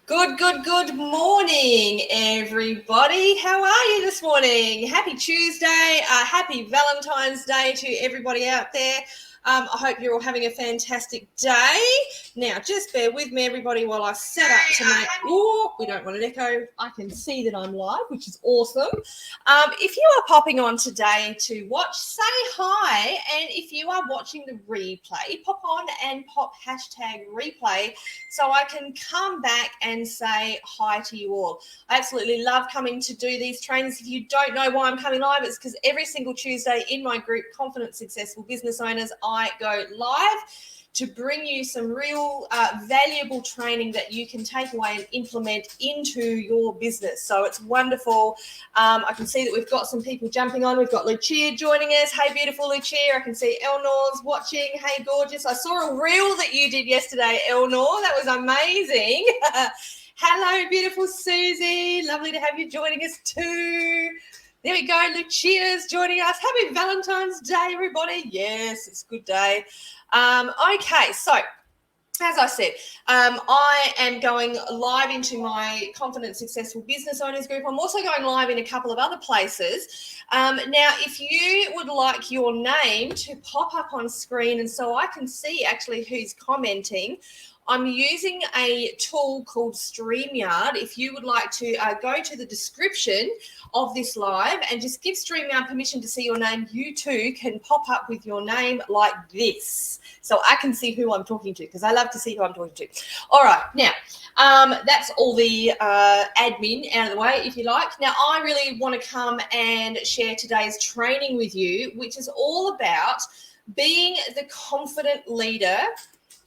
Good morning, everybody. How are you this morning? Happy Tuesday. Happy Valentine's Day to everybody out there. I hope you're all having a fantastic day. Now, just bear with me, everybody, while I set up to make... Oh, we don't want an echo. I can see that I'm live, which is awesome. If you are popping on today to watch, say hi. And if you are watching the replay, pop on and pop hashtag replay so I can come back and say hi to you all. I absolutely love coming to do these trainings. If you don't know why I'm coming live, it's because every single Tuesday in my group, Confident Successful Business Owners, I go live to bring you some real valuable training that you can take away and implement into your business. So it's wonderful. I can see that we've got some people jumping on. We've got Lucia joining us. Hey, beautiful Lucia. I can see Elnor's watching. Hey, gorgeous. I saw a reel that you did yesterday, Elnor. That was amazing. Hello, beautiful Susie. Lovely to have you joining us too. There we go. Lucia's joining us. Happy Valentine's Day, everybody. Yes, it's a good day. Okay, so as I said, I am going live into my Confident Successful Business Owners group. I'm also going live in a couple of other places. Now, if you would like your name to pop up on screen and so I can see actually who's commenting, I'm using a tool called StreamYard. If you would like to go to the description of this live and just give StreamYard permission to see your name, you too can pop up with your name like this. So I can see who I'm talking to because I love to see who I'm talking to. All right, now that's all the admin out of the way, if you like. Now, I really want to come and share today's training with you, which is all about being the confident leader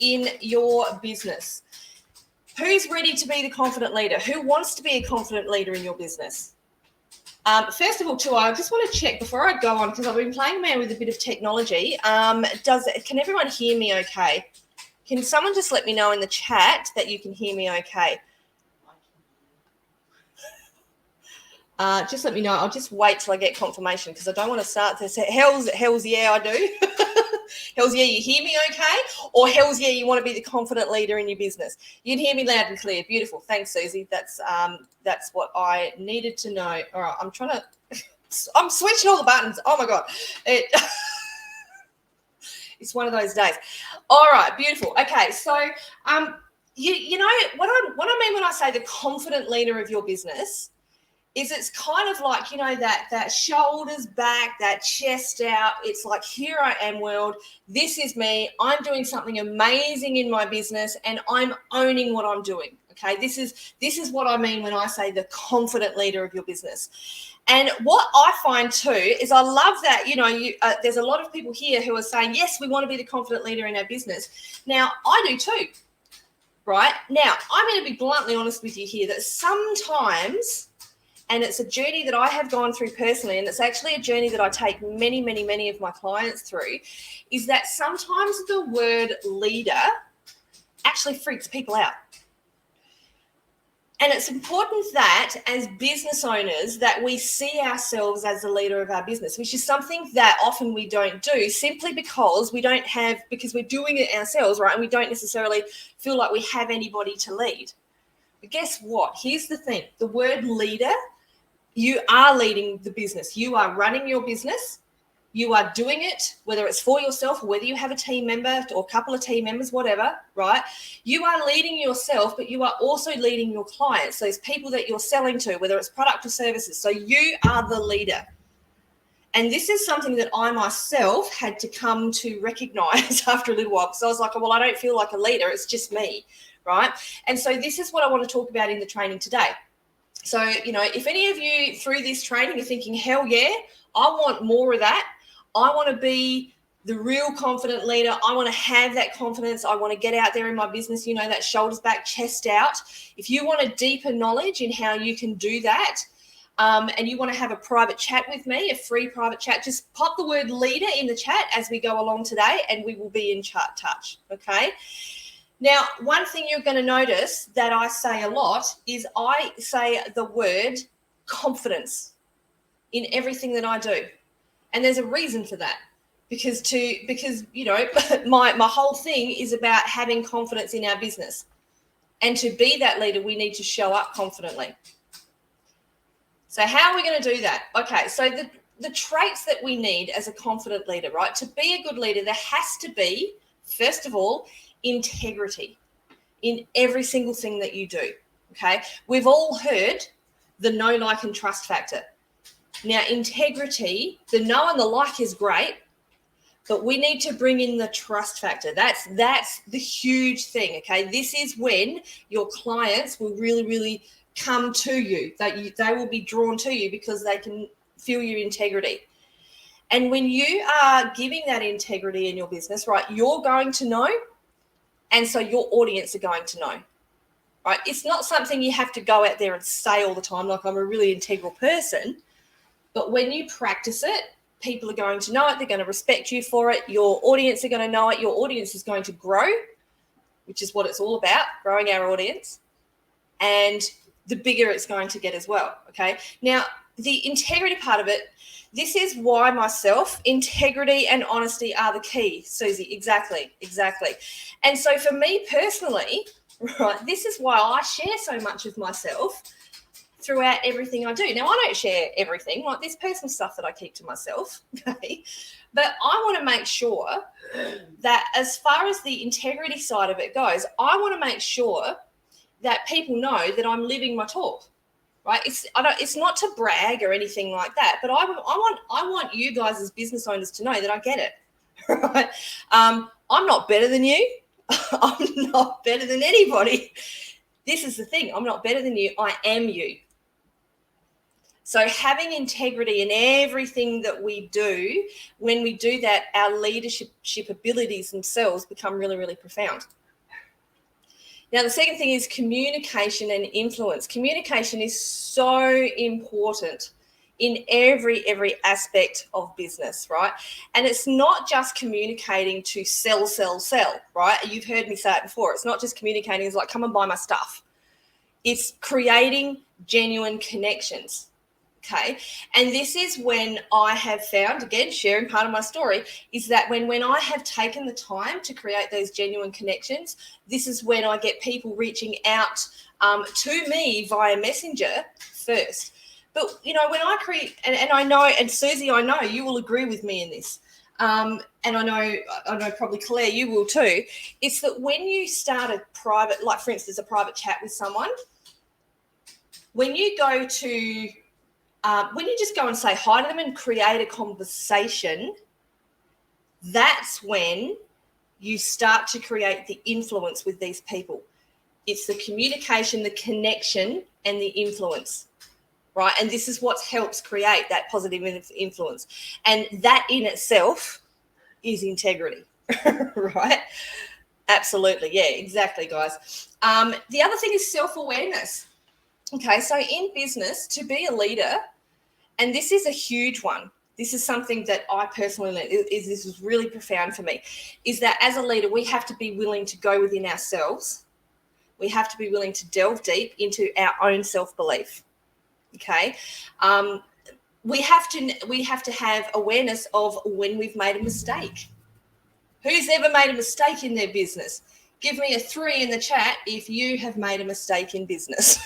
in your business. Who's ready to be the confident leader? Who wants to be a confident leader in your business? First of all, too, I just want to check before I go on, because I've been playing around with a bit of technology. Can everyone hear me okay? Can someone just let me know in the chat that you can hear me okay? Just let me know. I'll just wait till I get confirmation because I don't want to start to say, hell's yeah, I do. Hell's yeah, you hear me okay? Or hell's yeah, you want to be the confident leader in your business? You can hear me loud and clear. Beautiful. Thanks, Susie. That's what I needed to know. All right, I'm switching all the buttons. Oh my God. It's one of those days. All right, beautiful. Okay, so you know what I mean when I say the confident leader of your business is it's kind of like, that shoulders back, that chest out. It's like, here I am, world. This is me. I'm doing something amazing in my business and I'm owning what I'm doing. Okay, this is what I mean when I say the confident leader of your business. And what I find too is I love that, there's a lot of people here who are saying, yes, we want to be the confident leader in our business. Now, I do too, right? Now, I'm going to be bluntly honest with you here that sometimes, and it's a journey that I have gone through personally, and it's actually a journey that I take many, many, many of my clients through, is that sometimes the word leader actually freaks people out. And it's important that as business owners that we see ourselves as the leader of our business, which is something that often we don't do simply because because we're doing it ourselves, right? And we don't necessarily feel like we have anybody to lead. But guess what? Here's the thing. The word leader, you are leading the business. You are running your business. You are doing it, whether it's for yourself or whether you have a team member or a couple of team members, whatever, right? You are leading yourself, but you are also leading your clients, those people that you're selling to, whether it's product or services. So you are the leader. And this is something that I myself had to come to recognize after a little while, because I was like, well, I don't feel like a leader. It's just me, right? And so this is what I want to talk about in the training today. So, if any of you through this training are thinking, hell yeah, I want more of that. I want to be the real confident leader. I want to have that confidence. I want to get out there in my business, that shoulders back, chest out. If you want a deeper knowledge in how you can do that, and you want to have a private chat with me, a free private chat, just pop the word leader in the chat as we go along today, and we will be in touch, okay? Now, one thing you're going to notice that I say a lot is I say the word confidence in everything that I do. And there's a reason for that. Because my whole thing is about having confidence in our business. And to be that leader, we need to show up confidently. So how are we going to do that? Okay, so the traits that we need as a confident leader, right? To be a good leader, there has to be, first of all, integrity in every single thing that you do, okay? We've all heard the know, like, and trust factor. Now, integrity, the know and the like is great, but we need to bring in the trust factor. That's the huge thing, okay? This is when your clients will really, really come to you. They will be drawn to you because they can feel your integrity. And when you are giving that integrity in your business, right, you're going to know, and so your audience are going to know, right? It's not something you have to go out there and say all the time, like, I'm a really integral person. But when you practice it, people are going to know it. They're going to respect you for it. Your audience are going to know it. Your audience is going to grow, which is what it's all about, growing our audience. And the bigger it's going to get as well, okay? Now, the integrity part of it, this is why myself, integrity and honesty are the key, Susie. Exactly. And so for me personally, right, this is why I share so much of myself throughout everything I do. Now, I don't share everything, like there's personal stuff that I keep to myself, okay? But I want to make sure that as far as the integrity side of it goes, I want to make sure that people know that I'm living my talk, right? It's not to brag or anything like that, but I want you guys as business owners to know that I get it, right? I'm not better than you. I'm not better than anybody. This is the thing. I'm not better than you. I am you. So having integrity in everything that we do, when we do that, our leadership abilities themselves become really, really profound. Now, the second thing is communication and influence. Communication is so important in every aspect of business, right? And it's not just communicating to sell, right? You've heard me say it before. It's not just communicating. It's like, come and buy my stuff. It's creating genuine connections. Okay. And this is when I have found, again, sharing part of my story, is that when I have taken the time to create those genuine connections, this is when I get people reaching out to me via Messenger first. But, you know, when I create, and I know, and Susie, I know you will agree with me in this. And I know probably Claire, you will too. It's that when you start a private, like for instance, a private chat with someone, when you go to, when you just go and say hi to them and create a conversation, that's when you start to create the influence with these people. It's the communication, the connection, and the influence, right? And this is what helps create that positive influence. And that in itself is integrity, right? Absolutely. Yeah, exactly, guys. The other thing is self-awareness. Okay, so in business, to be a leader, and this is a huge one, this is something that I personally learned, this was really profound for me, is that as a leader, we have to be willing to go within ourselves. We have to be willing to delve deep into our own self-belief, okay? We have to have awareness of when we've made a mistake. Who's ever made a mistake in their business? Give me a 3 in the chat if you have made a mistake in business.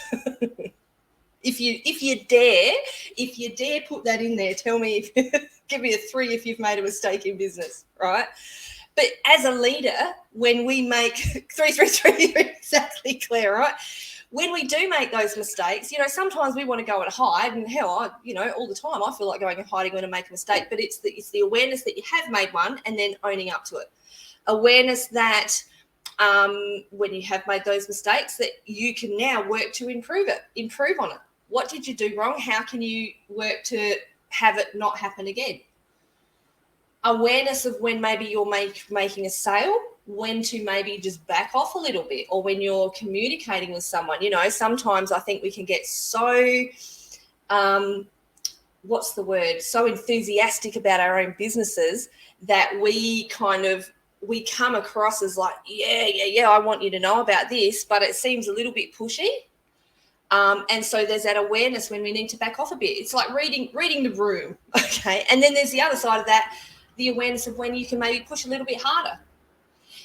If you dare put that in there, tell me, give me a 3 if you've made a mistake in business, right? But as a leader, when we make 3, exactly, Claire, right? When we do make those mistakes, you know, sometimes we want to go and hide, and hell, all the time I feel like going and hiding when I make a mistake. But it's the awareness that you have made one, and then owning up to it. Awareness that when you have made those mistakes, that you can now work to improve on it. What did you do wrong? How can you work to have it not happen again? Awareness of when maybe you're making a sale, when to maybe just back off a little bit, or when you're communicating with someone. You know, sometimes I think we can get so, so enthusiastic about our own businesses that we come across as like, yeah, I want you to know about this, but it seems a little bit pushy. And so there's that awareness when we need to back off a bit. It's like reading the room, okay? And then there's the other side of that, the awareness of when you can maybe push a little bit harder.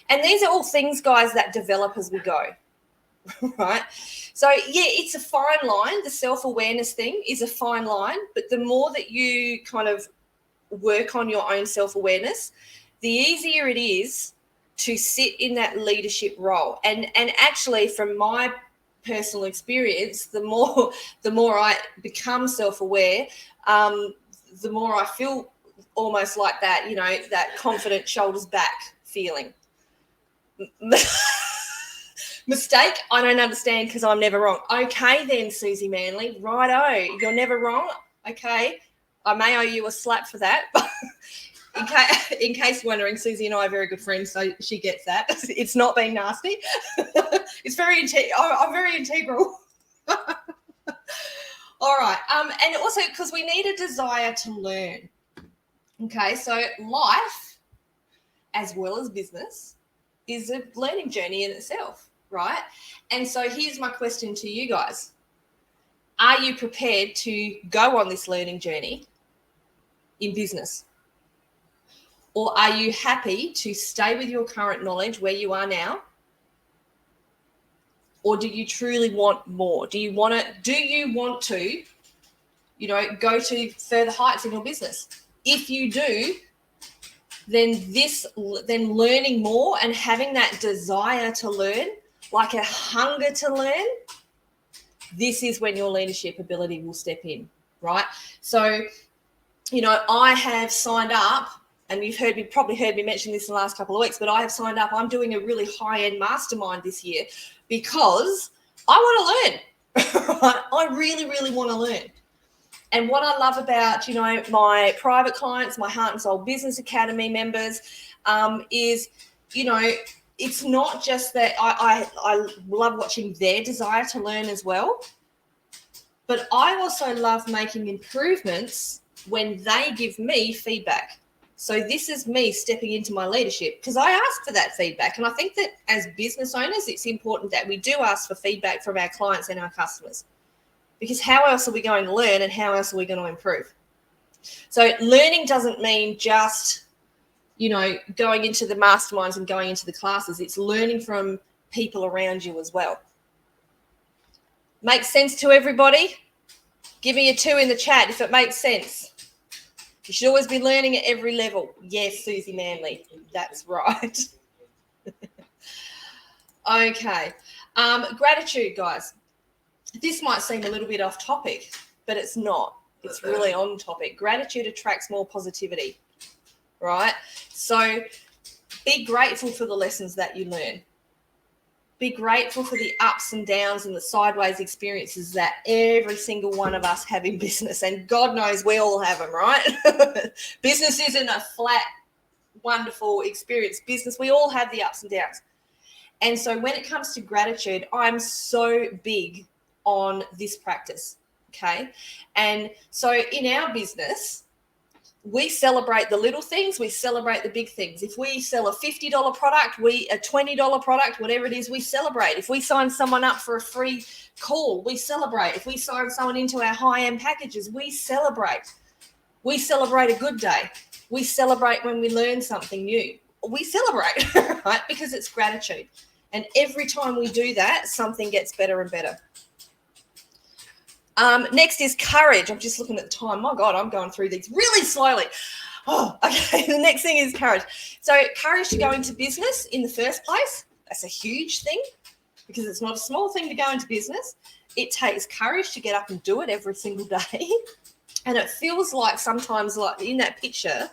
And these are all things, guys, that develop as we go, right? So, yeah, it's a fine line. The self-awareness thing is a fine line, but the more that you kind of work on your own self-awareness, the easier it is to sit in that leadership role. And actually, from my personal experience, the more I become self-aware, the more I feel almost like that, you know, that confident shoulders back feeling. Mistake, I don't understand because I'm never wrong. Okay then, Susie Manley, righto, you're never wrong. Okay, I may owe you a slap for that, but in case you're wondering, Susie and I are very good friends, so she gets that. It's not being nasty. It's very I'm very integral. All right, and also because we need a desire to learn. Okay, so life, as well as business, is a learning journey in itself, right? And so here's my question to you guys. Are you prepared to go on this learning journey in business? Or are you happy to stay with your current knowledge where you are now? Or do you truly want more? Do you want to, you know, go to further heights in your business? If you do, then learning more and having that desire to learn, like a hunger to learn, this is when your leadership ability will step in, right? So, you know, I have signed up, and you've probably heard me mention this in the last couple of weeks, but I have signed up. I'm doing a really high-end mastermind this year because I want to learn. I really, really want to learn. And what I love about, you know, my private clients, my Heart and Soul Business Academy members, is, you know, it's not just that I love watching their desire to learn as well, but I also love making improvements when they give me feedback. So this is me stepping into my leadership because I ask for that feedback. And I think that as business owners, it's important that we do ask for feedback from our clients and our customers, because how else are we going to learn and how else are we going to improve? So learning doesn't mean just, you know, going into the masterminds and going into the classes. It's learning from people around you as well. Makes sense to everybody? Give me a 2 in the chat if it makes sense. You should always be learning at every level. Yes, Susie Manley, that's right. Okay. Gratitude, guys. This might seem a little bit off topic, but it's not. It's really on topic. Gratitude attracts more positivity, right? So be grateful for the lessons that you learn. Be grateful for the ups and downs and the sideways experiences that every single one of us have in business. And God knows we all have them, right? Business isn't a flat, wonderful experience. Business, we all have the ups and downs. And so when it comes to gratitude, I'm so big on this practice, okay? And so in our business, we celebrate the little things, we celebrate the big things. If we sell a $50 product, a $20 product, whatever it is, we celebrate. If we sign someone up for a free call, we celebrate. If we sign someone into our high-end packages, we celebrate. We celebrate a good day. We celebrate when we learn something new. We celebrate, right? Because it's gratitude. And every time we do that, something gets better and better. Next is courage. I'm just looking at the time. My God, I'm going through these really slowly. Oh, okay. The next thing is courage. So courage to go into business in the first place. That's a huge thing because it's not a small thing to go into business. It takes courage to get up and do it every single day. And it feels like sometimes, like in that picture,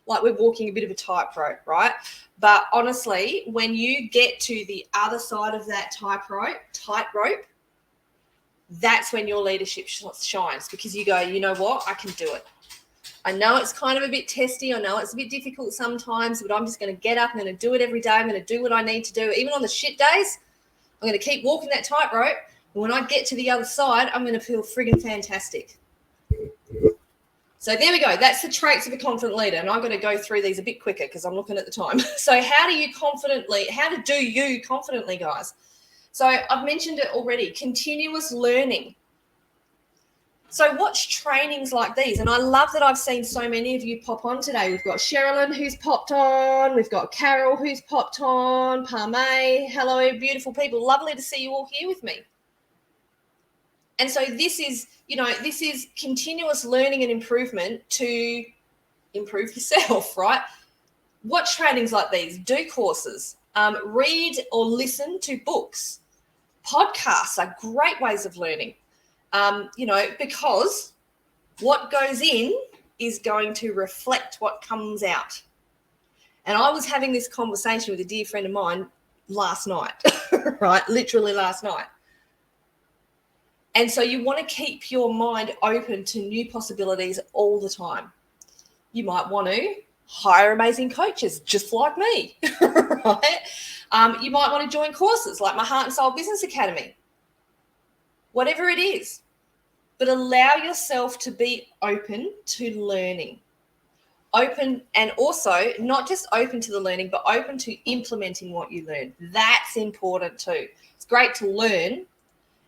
like we're walking a bit of a tightrope, right? But honestly, when you get to the other side of that tightrope, that's when your leadership shines, because you go, you know what, I can do it. I know it's kind of a bit testy. I know it's a bit difficult sometimes, but I'm just going to get up. I'm going to do it every day. I'm going to do what I need to do. Even on the shit days, I'm going to keep walking that tightrope. And when I get to the other side, I'm going to feel friggin' fantastic. So there we go. That's the traits of a confident leader. And I'm going to go through these a bit quicker because I'm looking at the time. So how to do you confidently, guys? So I've mentioned it already, continuous learning. So watch trainings like these. And I love that I've seen so many of you pop on today. We've got Sherilyn who's popped on. We've got Carol who's popped on. Parmay. Hello, beautiful people. Lovely to see you all here with me. And so this is, this is continuous learning and improvement to improve yourself, right? Watch trainings like these. Do courses. Read or listen to books. Podcasts are great ways of learning. Because what goes in is going to reflect what comes out. And I was having this conversation with a dear friend of mine last night, right? Literally last night. And so you want to keep your mind open to new possibilities all the time. You might want to hire amazing coaches just like me, right? You might want to join courses like my Heart and Soul Business Academy, whatever it is. But allow yourself to be open to learning. Open, and also not just open to the learning, but open to implementing what you learn. That's important too. It's great to learn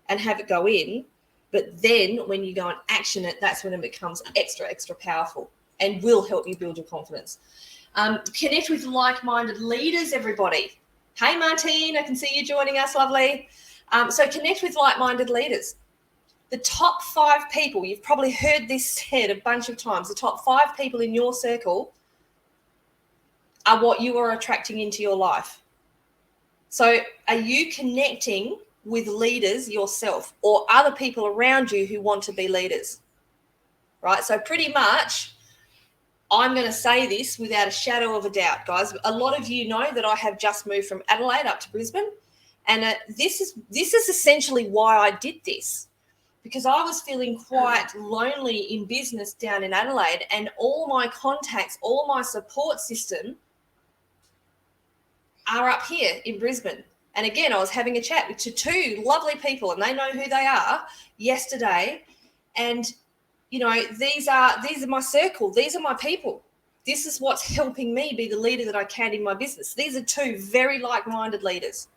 and have it go in, but then when you go and action it, that's when it becomes extra powerful and will help you build your confidence. Connect with like-minded leaders, everybody. Hey, Martine, I can see you joining us. Lovely. So connect with like-minded leaders. The top 5 people, you've probably heard this said a bunch of times, the top 5 people in your circle are what you are attracting into your life. So are you connecting with leaders yourself or other people around you who want to be leaders? Right? So pretty much, I'm going to say this without a shadow of a doubt, guys. A lot of you know that I have just moved from Adelaide up to Brisbane. And this is essentially why I did this. Because I was feeling quite lonely in business down in Adelaide, and all my contacts, all my support system are up here in Brisbane. And again, I was having a chat with 2 lovely people, and they know who they are, yesterday. And, these are my circle. These are my people. This is what's helping me be the leader that I can in my business. These are 2 very like-minded leaders.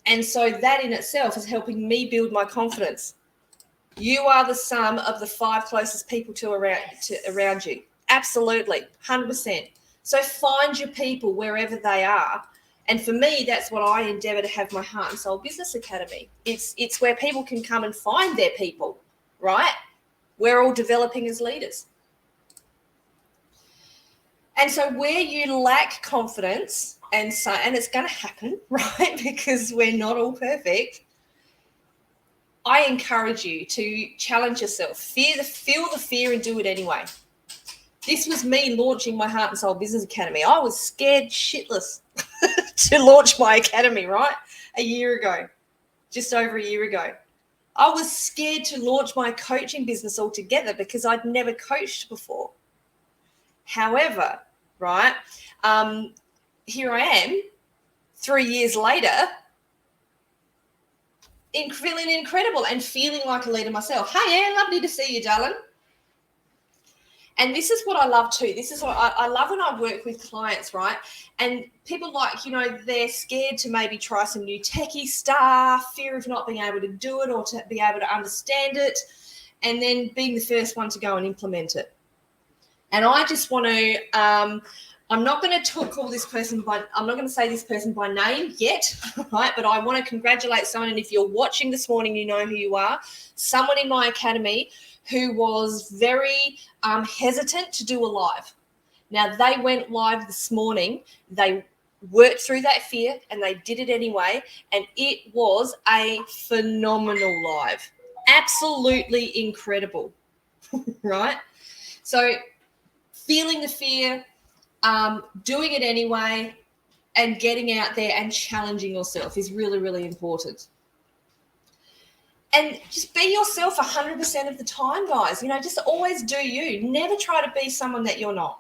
And so that in itself is helping me build my confidence. You are the sum of the 5 closest people around you. Absolutely, 100%. So find your people wherever they are. And for me, that's what I endeavour to have my Heart and Soul Business Academy. It's where people can come and find their people, right? We're all developing as leaders. And so where you lack confidence, and it's going to happen, right? Because we're not all perfect. I encourage you to challenge yourself. Feel the fear and do it anyway. This was me launching my Heart and Soul Business Academy. I was scared shitless to launch my academy, right? A year ago, just over a year ago. I was scared to launch my coaching business altogether because I'd never coached before. However, right, here I am 3 years later, feeling incredible and feeling like a leader myself. Hey, Anne, lovely to see you, darling. And this is what I love too. This is what I love when I work with clients, right? And people they're scared to maybe try some new techie stuff, fear of not being able to do it or to be able to understand it, and then being the first one to go and implement it. And I just want to, I'm not going to call this person I'm not going to say this person by name yet, right? But I want to congratulate someone. And if you're watching this morning, you know who you are. Someone in my academy who was very hesitant to do a live. Now, they went live this morning. They worked through that fear and they did it anyway. And it was a phenomenal live. Absolutely incredible, right? So feeling the fear, doing it anyway, and getting out there and challenging yourself is really, really important. And just be yourself 100% of the time, guys. Just always do you. Never try to be someone that you're not.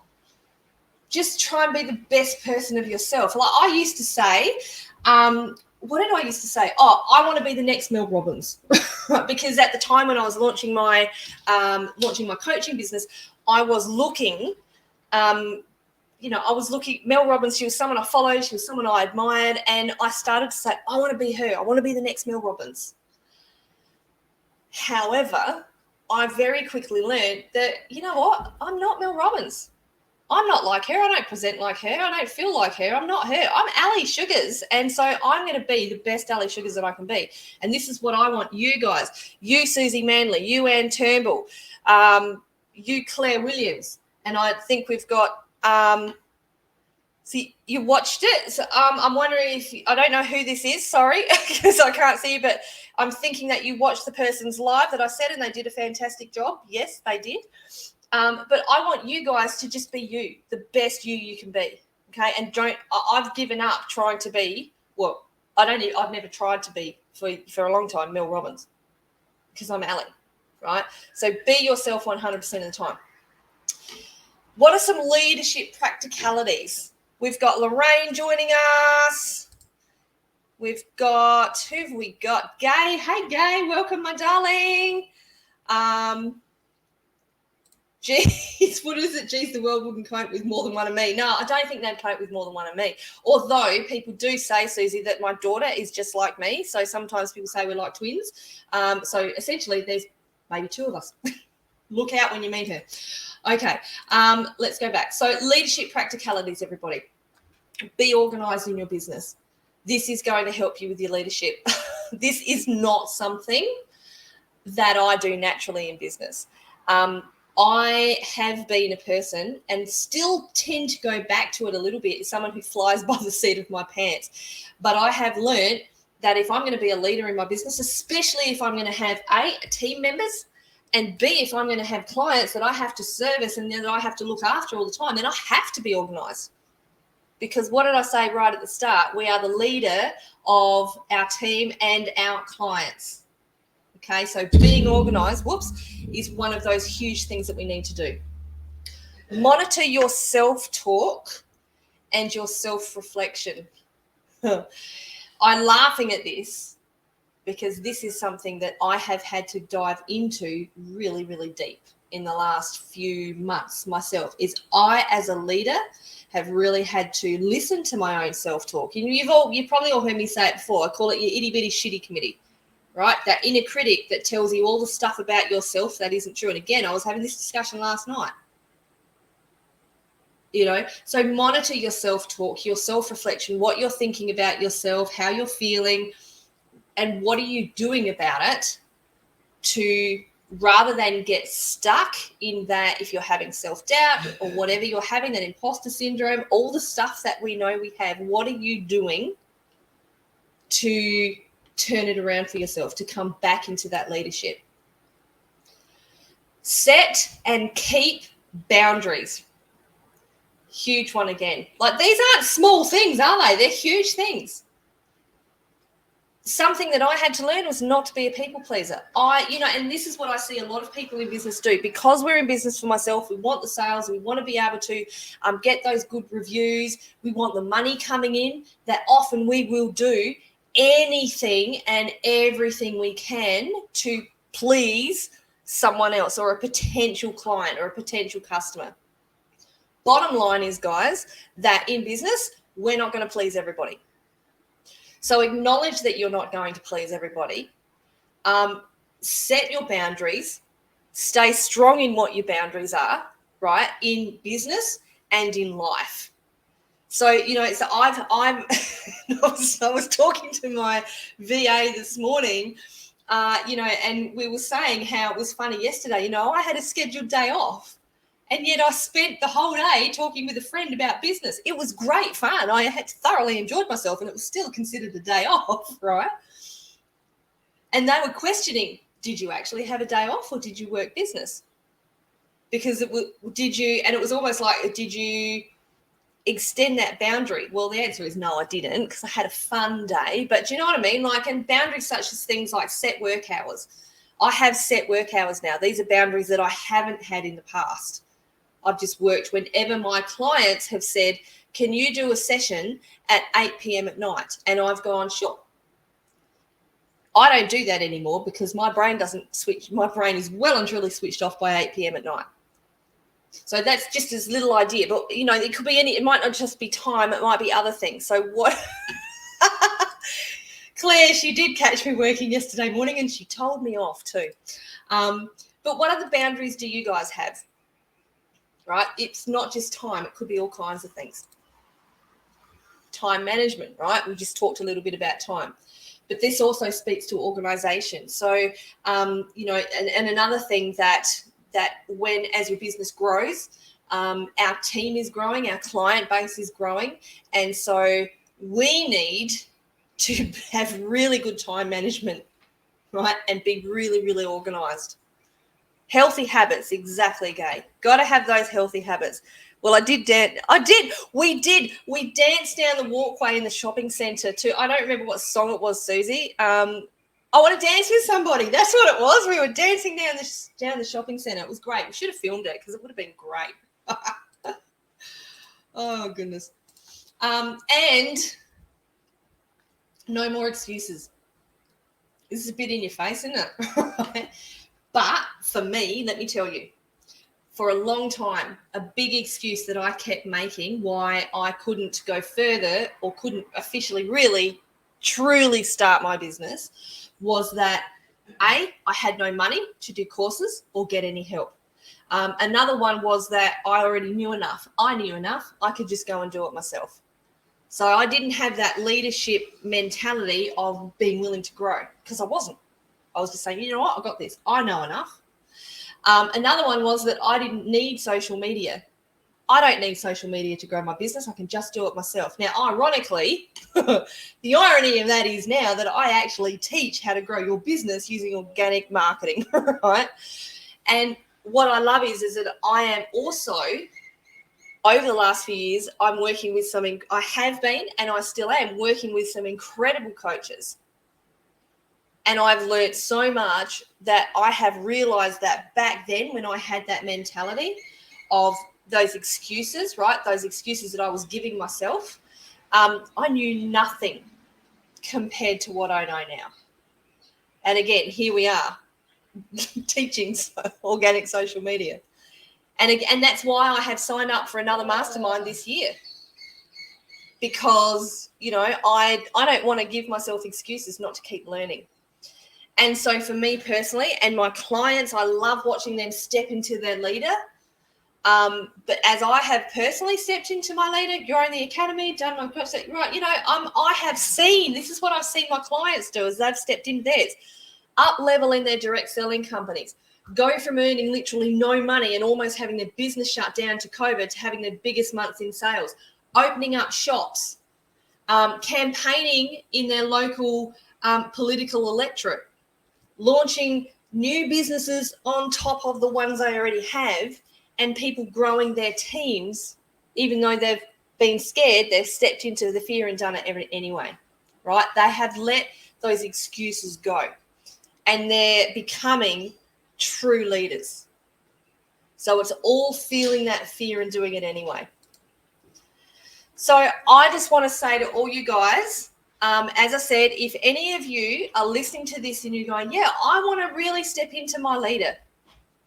Just try and be the best person of yourself. Like I used to say, what did I used to say? Oh, I want to be the next Mel Robbins. Because at the time when I was launching my coaching business, I was looking, Mel Robbins, she was someone I followed, she was someone I admired, and I started to say, I want to be her. I want to be the next Mel Robbins. However, I very quickly learned that, you know what? I'm not Mel Robbins. I'm not like her. I don't present like her. I don't feel like her. I'm not her. I'm Ali Sugars. And so I'm going to be the best Ali Sugars that I can be. And this is what I want you guys, you Susie Manley, you Anne Turnbull, you Claire Williams. And I think we've got, see, you watched it. So I'm wondering if, I don't know who this is, sorry, because I can't see you, but I'm thinking that you watched the person's live that I said and they did a fantastic job. Yes, they did. But I want you guys to just be you, the best you can be, okay? And I've given up trying to be, well, I've never tried to be for a long time Mel Robbins because I'm Ali, right? So be yourself 100% of the time. What are some leadership practicalities? We've got Lorraine joining us. We've got, who have we got? Gay. Hey, Gay. Welcome, my darling. Geez, what is it? Geez, the world wouldn't cope with more than one of me. No, I don't think they'd cope with more than one of me. Although people do say, Susie, that my daughter is just like me. So sometimes people say we're like twins. So essentially there's maybe two of us. Look out when you meet her. Okay, let's go back. So leadership practicalities, everybody. Be organised in your business. This is going to help you with your leadership. This is not something that I do naturally in business. I have been a person and still tend to go back to it a little bit, someone who flies by the seat of my pants. But I have learned that if I'm going to be a leader in my business, especially if I'm going to have A, team members, and B, if I'm going to have clients that I have to service and that I have to look after all the time, then I have to be organised. Because what did I say right at the start? We are the leader of our team and our clients. Okay, so being organised, is one of those huge things that we need to do. Monitor your self-talk and your self-reflection. I'm laughing at this because this is something that I have had to dive into really, really deep in the last few months myself. Is I, as a leader, have really had to listen to my own self-talk. You've probably all heard me say it before. I call it your itty-bitty shitty committee. Right? That inner critic that tells you all the stuff about yourself that isn't true. And again, I was having this discussion last night. So monitor your self-talk, your self-reflection, what you're thinking about yourself, how you're feeling, and what are you doing about it to, rather than get stuck in that, if you're having self-doubt or whatever you're having, that imposter syndrome, all the stuff that we know we have, what are you doing to turn it around for yourself, to come back into that leadership? Set and keep boundaries. Huge one again. Like, these aren't small things, are they? They're huge things. Something that I had to learn was not to be a people pleaser. And this is what I see a lot of people in business do. Because we're in business for myself, we want the sales, we want to be able to get those good reviews, we want the money coming in, that often we will do anything and everything we can to please someone else or a potential client or a potential customer. Bottom line is, guys, that in business, we're not going to please everybody. So acknowledge that you're not going to please everybody. Set your boundaries. Stay strong in what your boundaries are, right, in business and in life. So, I was talking to my VA this morning, and we were saying how it was funny yesterday. I had a scheduled day off, and yet I spent the whole day talking with a friend about business. It was great fun. I had thoroughly enjoyed myself, and it was still considered a day off, right? And they were questioning, did you actually have a day off or did you work business? Because it was almost like, did you extend that boundary? Well, the answer is no, I didn't, because I had a fun day. But do you know what I mean? Like, and boundaries such as things like set work hours. I have set work hours now. These are boundaries that I haven't had in the past. I've just worked whenever my clients have said, can you do a session at 8 p.m. at night? And I've gone, sure. I don't do that anymore because my brain doesn't switch. My brain is well and truly switched off by 8 p.m. at night. So that's just this little idea, but it could be it might not just be time, it might be other things. So what Claire, she did catch me working yesterday morning and she told me off too. But what other boundaries do you guys have? Right? It's not just time. It could be all kinds of things. Time management, right? We just talked a little bit about time. But this also speaks to organization. So, you know, and another thing that when, as your business grows, our team is growing, our client base is growing. And so we need to have really good time management, right? And be really, really organized. Healthy habits, exactly, Gay. Got to have those healthy habits. Well, we danced down the walkway in the shopping centre to, I don't remember what song it was, Susie. I want to dance with somebody. That's what it was. We were dancing down the shopping centre. It was great. We should have filmed it because it would have been great. Oh, goodness. And no more excuses. This is a bit in your face, isn't it? But for me, let me tell you, for a long time, a big excuse that I kept making why I couldn't go further or couldn't officially really truly start my business was that I had no money to do courses or get any help. Another one was that I already knew enough. I knew enough. I could just go and do it myself. So I didn't have that leadership mentality of being willing to grow because I wasn't. I was just saying, you know what, I got this. I know enough. Another one was that I didn't need social media. I don't need social media to grow my business. I can just do it myself. Now, ironically, the irony of that is now that I actually teach how to grow your business using organic marketing, right? And what I love is that I am also, over the last few years, I'm working with I have been and I still am working with some incredible coaches. And I've learned so much that I have realized that back then when I had that mentality of those excuses, right? Those excuses that I was giving myself, I knew nothing compared to what I know now. And again, here we are teaching organic social media. And that's why I have signed up for another mastermind this year. Because, you know, I don't want to give myself excuses not to keep learning. And so for me personally and my clients, I love watching them step into their leader. But as I have personally stepped into my leader, grown the academy, done my process, right, you know, I have seen, this is what I've seen my clients do as they've stepped into theirs, up level in their direct selling companies, go from earning literally no money and almost having their business shut down to COVID to having their biggest months in sales, opening up shops, campaigning in their local political electorate, launching new businesses on top of the ones they already have, and people growing their teams, even though they've been scared, they've stepped into the fear and done it anyway, right? They have let those excuses go and they're becoming true leaders. So it's all feeling that fear and doing it anyway. So I just want to say to all you guys, as I said, if any of you are listening to this and you're going, yeah, I want to really step into my leader.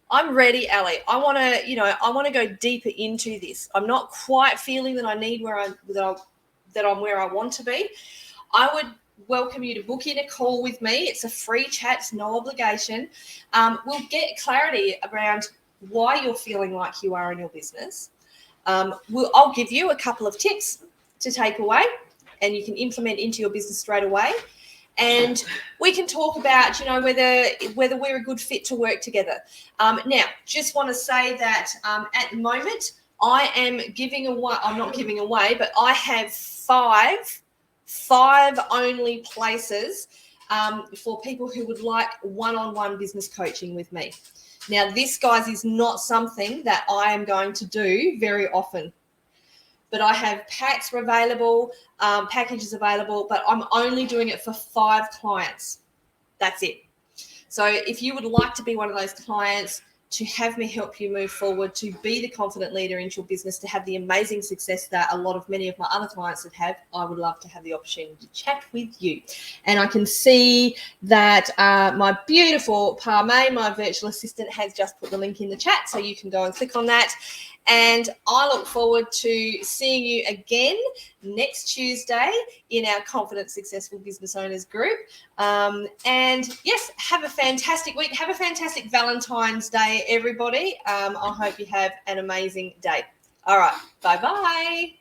I'm ready, Ali. I want to go deeper into this. I'm not quite feeling that I need that I'm where I want to be. I would welcome you to book in a call with me. It's a free chat, it's no obligation. We'll get clarity around why you're feeling like you are in your business. I'll give you a couple of tips to take away and you can implement into your business straight away. And we can talk about, you know, whether we're a good fit to work together. Now, just want to say that at the moment, I am giving away, I'm not giving away, but I have five only places for people who would like one-on-one business coaching with me. Now, this, guys, is not something that I am going to do very often. But I have packs available, packages available, but I'm only doing it for 5 clients. That's it. So if you would like to be one of those clients, to have me help you move forward, to be the confident leader in your business, to have the amazing success that many of my other clients have, I would love to have the opportunity to chat with you. And I can see that my beautiful Parme, my virtual assistant, has just put the link in the chat, so you can go and click on that. And I look forward to seeing you again next Tuesday in our Confident Successful Business Owners group. And yes, have a fantastic week. Have a fantastic Valentine's Day, everybody. I hope you have an amazing day. All right. Bye-bye.